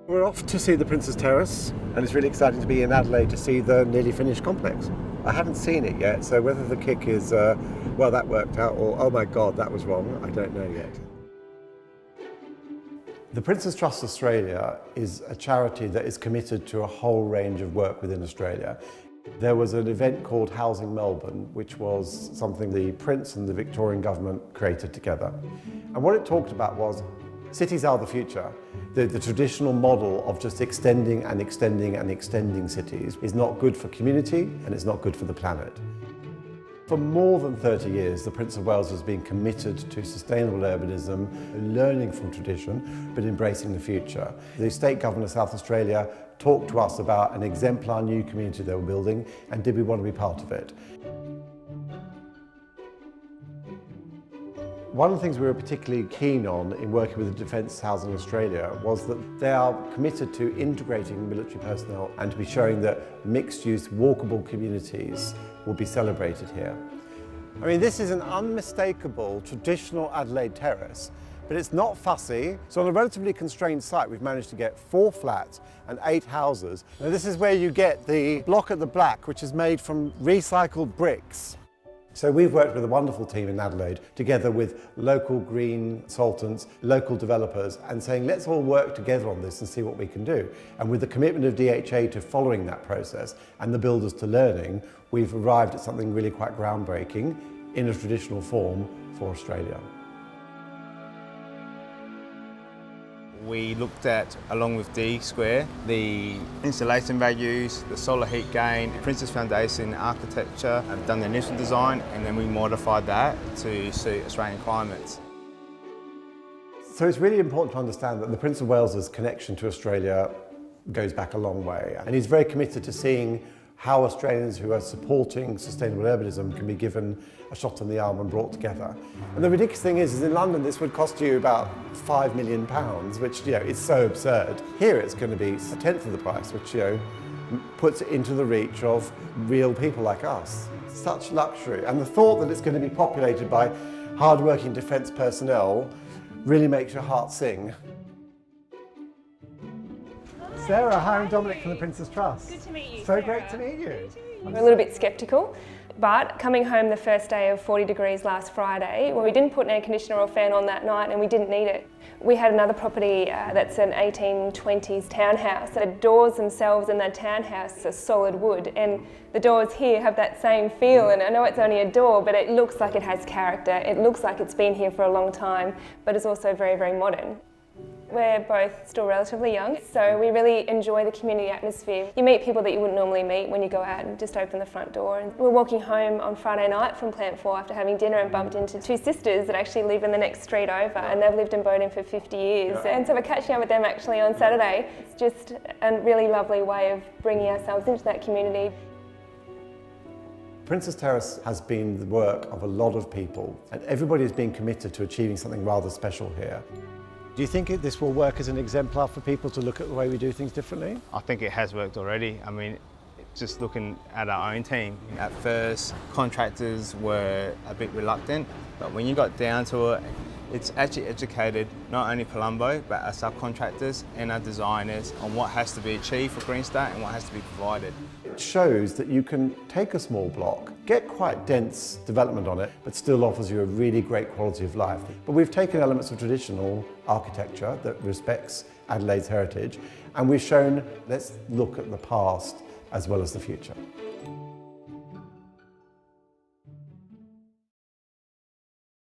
We're off to see the Princess Terrace, and it's really exciting to be in Adelaide to see the nearly finished complex. I haven't seen it yet, so whether the kick is, well, that worked out, or oh my God, that was wrong, I don't know yet. The Prince's Trust Australia is a charity that is committed to a whole range of work within Australia. There was an event called Housing Melbourne, which was something the Prince and the Victorian government created together. And what it talked about was cities are the future. The traditional model of just extending and extending and extending cities is not good for community and it's not good for the planet. For more than 30 years, the Prince of Wales has been committed to sustainable urbanism, learning from tradition, but embracing the future. The State Government of South Australia talked to us about an exemplar new community they were building, and did we want to be part of it? One of the things we were particularly keen on in working with the Defence Housing Australia was that they are committed to integrating military personnel and to be showing that mixed-use, walkable communities will be celebrated here. I mean, this is an unmistakable traditional Adelaide terrace, but it's not fussy. So on a relatively constrained site, we've managed to get 4 flats and 8 houses. Now this is where you get the block at the back, which is made from recycled bricks. So we've worked with a wonderful team in Adelaide, together with local green consultants, local developers, and saying, let's all work together on this and see what we can do. And with the commitment of DHA to following that process and the builders to learning, we've arrived at something really quite groundbreaking in a traditional form for Australia. We looked at, along with D Square, the installation values, the solar heat gain, Princess Foundation architecture, and done the initial design, and then we modified that to suit Australian climates. So it's really important to understand that the Prince of Wales's connection to Australia goes back a long way, and he's very committed to seeing how Australians who are supporting sustainable urbanism can be given a shot in the arm and brought together. And the ridiculous thing is in London this would cost you about £5 million, which is so absurd. Here it's going to be a tenth of the price, which puts it into the reach of real people like us. Such luxury, and the thought that it's going to be populated by hard-working defence personnel really makes your heart sing. Sarah, hi, I'm Dominic from the Prince's Trust. Good to meet you, So Sarah. great to meet you. We're a little bit sceptical, but coming home the first day of 40 degrees last Friday, well, we didn't put an air conditioner or fan on that night and we didn't need it. We had another property that's an 1820s townhouse. The doors themselves in that townhouse are solid wood, and the doors here have that same feel, and I know it's only a door, but it looks like it has character. It looks like it's been here for a long time, but it's also very, very modern. We're both still relatively young, so we really enjoy the community atmosphere. You meet people that you wouldn't normally meet when you go out and just open the front door. And we're walking home on Friday night from Plant 4 after having dinner and bumped into 2 sisters that actually live in the next street over, and they've lived in Bowden for 50 years. And so we're catching up with them actually on Saturday. It's just a really lovely way of bringing ourselves into that community. Princess Terrace has been the work of a lot of people, and everybody has been committed to achieving something rather special here. Do you think this will work as an exemplar for people to look at the way we do things differently? I think it has worked already. I mean, just looking at our own team, at first contractors were a bit reluctant, but when you got down to it, it's actually educated not only Colombo, but our subcontractors and our designers on what has to be achieved for Green State and what has to be provided. It shows that you can take a small block, get quite dense development on it, but still offers you a really great quality of life. But we've taken elements of traditional architecture that respects Adelaide's heritage, and we've shown, let's look at the past as well as the future.